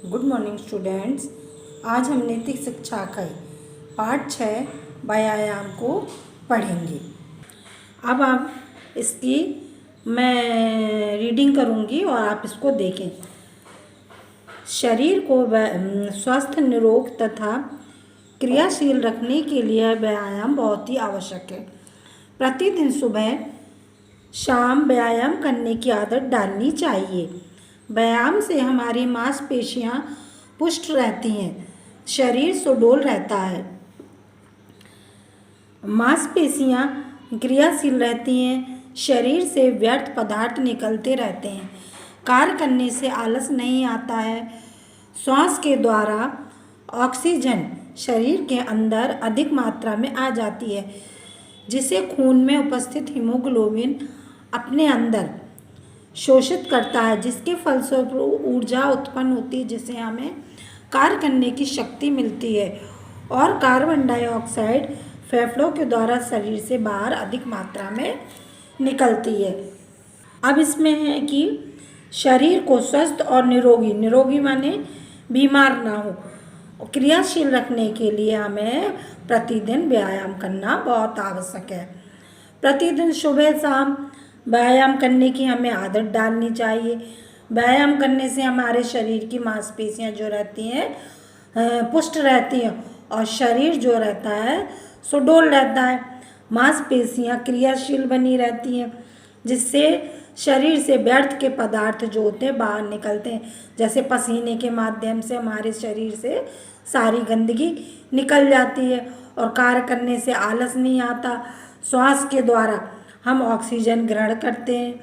Good morning students. आज हम नैतिक शिक्षा का पाठ 6 व्यायाम को पढ़ेंगे। अब आप इसकी मैं रीडिंग करूँगी और आप इसको देखें। शरीर को स्वस्थ, निरोग तथा क्रियाशील रखने के लिए व्यायाम बहुत ही आवश्यक है। प्रतिदिन सुबह शाम व्यायाम करने की आदत डालनी चाहिए। व्यायाम से हमारी मांसपेशियां पुष्ट रहती हैं, शरीर सुडौल रहता है, मांसपेशियां क्रियाशील रहती हैं, शरीर से व्यर्थ पदार्थ निकलते रहते हैं, कार्य करने से आलस नहीं आता है। श्वास के द्वारा ऑक्सीजन शरीर के अंदर अधिक मात्रा में आ जाती है, जिसे खून में उपस्थित हीमोग्लोबिन अपने अंदर शोषित करता है, जिसके फलस्वरूप ऊर्जा उत्पन्न होती है, जिससे हमें कार्य करने की शक्ति मिलती है और कार्बन डाइऑक्साइड फेफड़ों के द्वारा शरीर से बाहर अधिक मात्रा में निकलती है। अब इसमें है कि शरीर को स्वस्थ और निरोगी माने बीमार ना हो, क्रियाशील रखने के लिए हमें प्रतिदिन व्यायाम करना बहुत आवश्यक है। प्रतिदिन सुबह शाम व्यायाम करने की हमें आदत डालनी चाहिए। व्यायाम करने से हमारे शरीर की मांसपेशियां जो रहती हैं पुष्ट रहती हैं और शरीर जो रहता है सुडौल रहता है। मांसपेशियां क्रियाशील बनी रहती हैं, जिससे शरीर से व्यर्थ के पदार्थ जो होते हैं बाहर निकलते हैं, जैसे पसीने के माध्यम से हमारे शरीर से सारी गंदगी निकल जाती है और कार्य करने से आलस नहीं आता। श्वास के द्वारा हम ऑक्सीजन ग्रहण करते हैं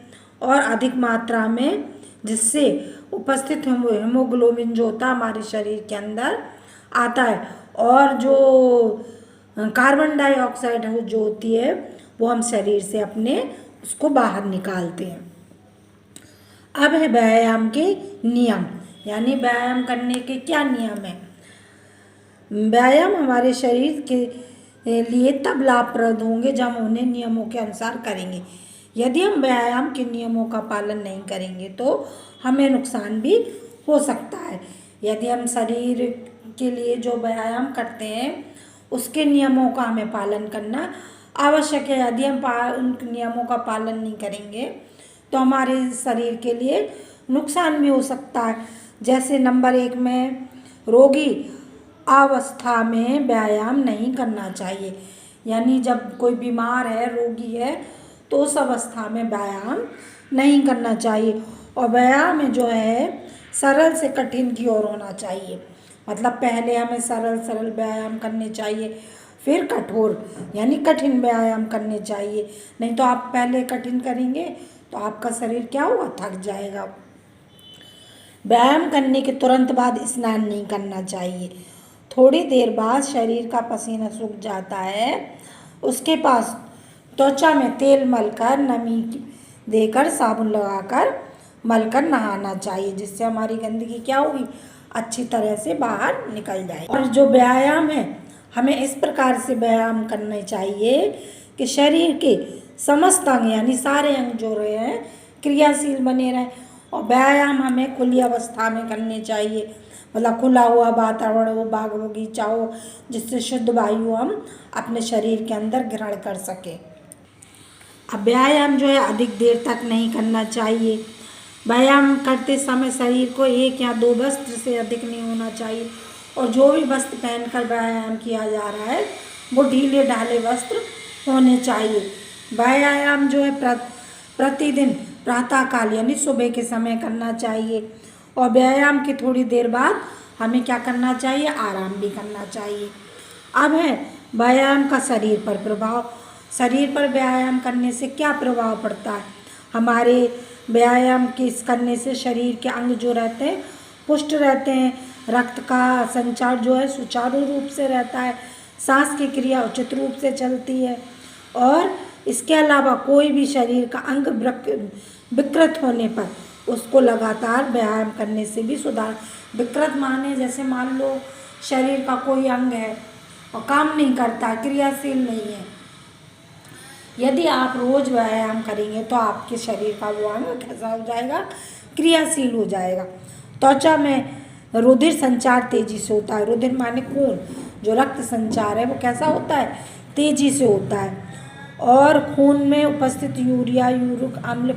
और अधिक मात्रा में, जिससे उपस्थित हीमोग्लोबिन जो होता है हमारे शरीर के अंदर आता है और जो कार्बन डाइऑक्साइड जो होती है वो हम शरीर से अपने उसको बाहर निकालते हैं। अब है व्यायाम के नियम, यानी व्यायाम करने के क्या नियम हैं। व्यायाम हमारे शरीर के लिए तब लाभप्रद होंगे जब हम उन्हें नियमों के अनुसार करेंगे। यदि हम व्यायाम के नियमों का पालन नहीं करेंगे तो हमें नुकसान भी हो सकता है। यदि हम शरीर के लिए जो व्यायाम करते हैं उसके नियमों का हमें पालन करना आवश्यक है। यदि हम उन नियमों का पालन नहीं करेंगे तो हमारे शरीर के लिए नुकसान भी हो सकता है। जैसे नंबर 1 में रोगी अवस्था में व्यायाम नहीं करना चाहिए, यानी जब कोई बीमार है, रोगी है, तो उस अवस्था में व्यायाम नहीं करना चाहिए। और व्यायाम जो है सरल से कठिन की ओर होना चाहिए, मतलब पहले हमें सरल व्यायाम करने चाहिए, फिर कठोर यानी कठिन व्यायाम करने चाहिए। नहीं तो आप पहले कठिन करेंगे तो आपका शरीर क्या होगा, थक जाएगा। व्यायाम करने के तुरंत बाद स्नान नहीं करना चाहिए। थोड़ी देर बाद शरीर का पसीना सूख जाता है, उसके पास त्वचा में तेल मलकर, नमी देकर, साबुन लगाकर मलकर नहाना चाहिए, जिससे हमारी गंदगी क्या होगी, अच्छी तरह से बाहर निकल जाए। और जो व्यायाम है हमें इस प्रकार से व्यायाम करना चाहिए कि शरीर के समस्त अंग यानी सारे अंग जो रहे हैं क्रियाशील बने रहें। और व्यायाम हमें खुली अवस्था में करने चाहिए, मतलब खुला हुआ वातावरण हो, बाग बगीचा हो, जिससे शुद्ध वायु हम अपने शरीर के अंदर ग्रहण कर सकें। अब व्यायाम जो है अधिक देर तक नहीं करना चाहिए। व्यायाम करते समय शरीर को 1 या 2 वस्त्र से अधिक नहीं होना चाहिए और जो भी वस्त्र पहनकर व्यायाम किया जा रहा है वो ढीले ढाले वस्त्र होने चाहिए। व्यायाम जो है प्रतिदिन प्रातःकाल यानी सुबह के समय करना चाहिए और व्यायाम की थोड़ी देर बाद हमें क्या करना चाहिए, आराम भी करना चाहिए। अब है व्यायाम का शरीर पर प्रभाव। शरीर पर व्यायाम करने से क्या प्रभाव पड़ता है, हमारे व्यायाम करने से शरीर के अंग जो रहते हैं पुष्ट रहते हैं, रक्त का संचार जो है सुचारू रूप से रहता है, सांस की क्रिया उचित रूप से चलती है और इसके अलावा कोई भी शरीर का अंग विकृत होने पर उसको लगातार व्यायाम करने से भी सुधार। विकृत माने जैसे मान लो शरीर का कोई अंग है और काम नहीं करता, क्रियाशील नहीं है, यदि आप रोज व्यायाम करेंगे तो आपके शरीर का वो अंग कैसा हो जाएगा, क्रियाशील हो जाएगा। त्वचा में रुधिर संचार तेजी से होता है। रुधिर माने खून, जो रक्त संचार है वो कैसा होता है, तेजी से होता है। और खून में उपस्थित यूरिया यूरिक अम्ल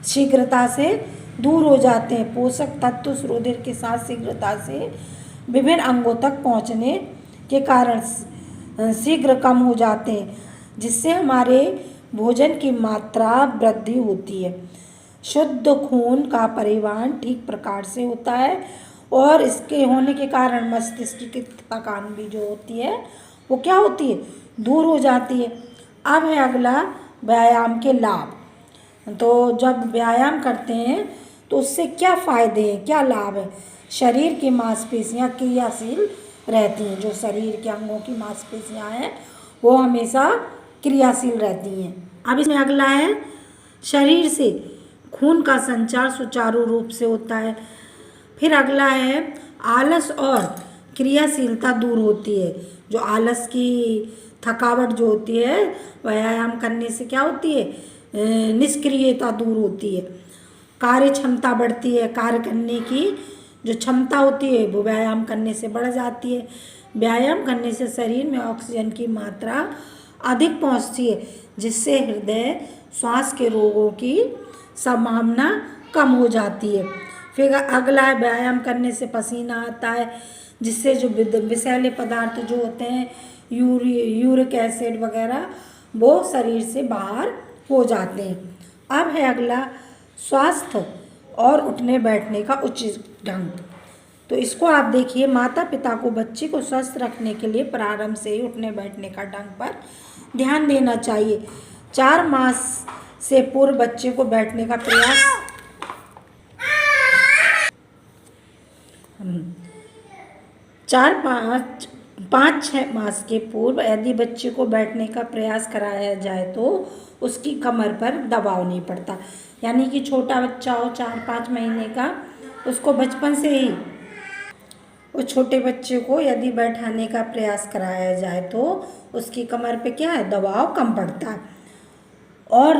शीघ्रता से दूर हो जाते हैं। पोषक तत्व रुधिर के साथ शीघ्रता से विभिन्न अंगों तक पहुंचने के कारण शीघ्र कम हो जाते हैं, जिससे हमारे भोजन की मात्रा वृद्धि होती है। शुद्ध खून का परिवहन ठीक प्रकार से होता है और इसके होने के कारण मस्तिष्क की थकान भी जो होती है वो क्या होती है, दूर हो जाती है। अब है अगला व्यायाम के लाभ। तो जब व्यायाम करते हैं तो उससे क्या फ़ायदे हैं, क्या लाभ है। शरीर की मांसपेशियां क्रियाशील रहती हैं। जो शरीर के अंगों की मांसपेशियां हैं वो हमेशा क्रियाशील रहती हैं। अब इसमें अगला है शरीर से खून का संचार सुचारू रूप से होता है। फिर अगला है आलस और क्रियाशीलता दूर होती है। जो आलस की थकावट जो होती है व्यायाम करने से क्या होती है, निष्क्रियता दूर होती है। कार्य क्षमता बढ़ती है। कार्य करने की जो क्षमता होती है वो व्यायाम करने से बढ़ जाती है। व्यायाम करने से शरीर में ऑक्सीजन की मात्रा अधिक पहुंचती है, जिससे हृदय श्वास के रोगों की संभावना कम हो जाती है। फिर अगला है व्यायाम करने से पसीना आता है, जिससे जो विषैले पदार्थ जो होते हैं यूरिक एसिड वगैरह वो शरीर से बाहर हो जाते हैं। अब है अगला स्वास्थ्य और उठने बैठने का उचित ढंग। तो इसको आप देखिए, माता पिता को बच्चे को स्वस्थ रखने के लिए प्रारंभ से ही उठने बैठने का ढंग पर ध्यान देना चाहिए। 4 मास से पूर्व बच्चे को बैठने का प्रयास 5-6 मास के पूर्व यदि बच्चे को बैठने का प्रयास कराया जाए तो उसकी कमर पर दबाव नहीं पड़ता। यानी कि छोटा बच्चा हो 4-5 महीने का, उसको बचपन से ही उस छोटे बच्चे को यदि बैठाने का प्रयास कराया जाए तो उसकी कमर पे क्या है, दबाव कम पड़ता है। और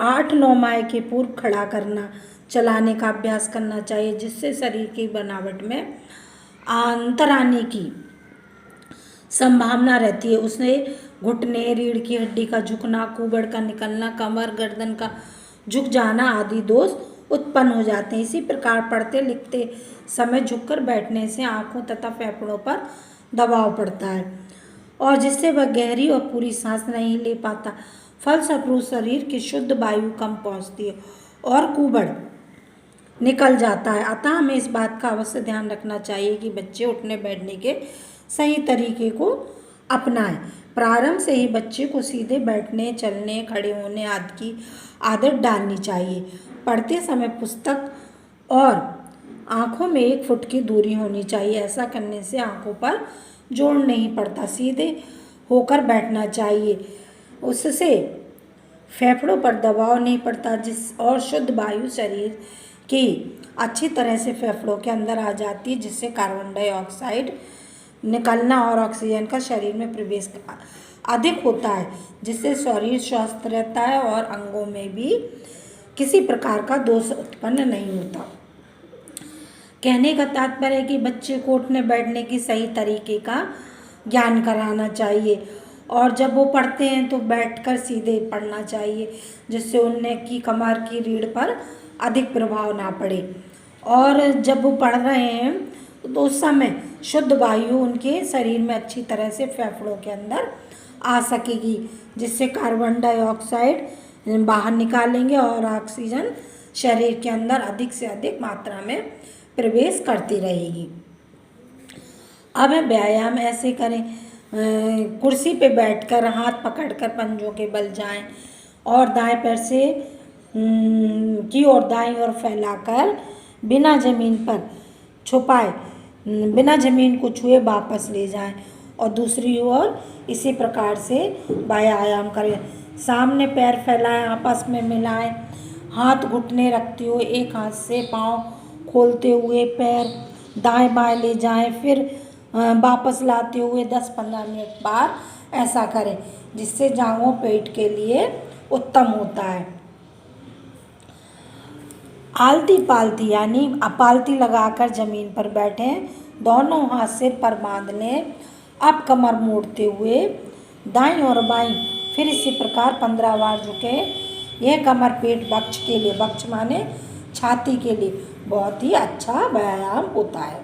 8-9 माह के पूर्व खड़ा करना चलाने का अभ्यास करना चाहिए, जिससे शरीर की बनावट में अंतर आने की संभावना रहती है। उसने घुटने, रीढ़ की हड्डी का झुकना, कुबड़ का निकलना, कमर गर्दन का झुक जाना आदि दोष उत्पन्न हो जाते हैं। इसी प्रकार पढ़ते लिखते समय झुककर बैठने से आँखों तथा फेफड़ों पर दबाव पड़ता है और जिससे वह गहरी और पूरी सांस नहीं ले पाता। फलस्वरूप शरीर की शुद्ध वायु कम पहुँचती है और कुबड़ निकल जाता है। अतः हमें इस बात का अवश्य ध्यान रखना चाहिए कि बच्चे उठने बैठने के सही तरीके को अपनाएं। प्रारंभ से ही बच्चे को सीधे बैठने, चलने, खड़े होने आदि की आदत डालनी चाहिए। पढ़ते समय पुस्तक और आँखों में 1 फुट की दूरी होनी चाहिए। ऐसा करने से आँखों पर जोर नहीं पड़ता, सीधे होकर बैठना चाहिए। उससे फेफड़ों पर दबाव नहीं पड़ता और शुद्ध वायु शरीर की अच्छी तरह से फेफड़ों के अंदर आ जाती है, जिससे कार्बन डाइऑक्साइड निकलना और ऑक्सीजन का शरीर में प्रवेश अधिक होता है, जिससे शरीर स्वस्थ रहता है और अंगों में भी किसी प्रकार का दोष उत्पन्न नहीं होता। कहने का तात्पर्य है कि बच्चे को उठने बैठने की सही तरीके का ज्ञान कराना चाहिए और जब वो पढ़ते हैं तो बैठकर सीधे पढ़ना चाहिए, जिससे उनकी कमर की रीढ़ पर अधिक प्रभाव ना पड़े। और जब वो पढ़ रहे हैं तो उस समय शुद्ध वायु उनके शरीर में अच्छी तरह से फेफड़ों के अंदर आ सकेगी, जिससे कार्बन डाइऑक्साइड बाहर निकालेंगे और ऑक्सीजन शरीर के अंदर अधिक से अधिक मात्रा में प्रवेश करती रहेगी। अब व्यायाम ऐसे करें, कुर्सी पे बैठकर हाथ पकड़कर पंजों के बल जाएं और दाएं पैर से की ओर दाईं ओर फैलाकर बिना ज़मीन पर छुपाए, बिना ज़मीन को छुए वापस ले जाएं और दूसरी ओर इसी प्रकार से व्यायाम करें। सामने पैर फैलाएं, आपस में मिलाएं, हाथ घुटने रखते हुए एक हाथ से पाँव खोलते हुए पैर दाएं बाएं ले जाएं, फिर वापस लाते हुए 10-15 मिनट बार ऐसा करें, जिससे जांघों पेट के लिए उत्तम होता है। आलती पालती यानी पालती लगाकर जमीन पर बैठें, दोनों हाथ सिर पर बांध लें। अब कमर मोड़ते हुए दाईं और बाईं फिर इसी प्रकार 15 बार झुके। यह कमर पेट बक्ष के लिए, बक्ष माने छाती के लिए बहुत ही अच्छा व्यायाम होता है।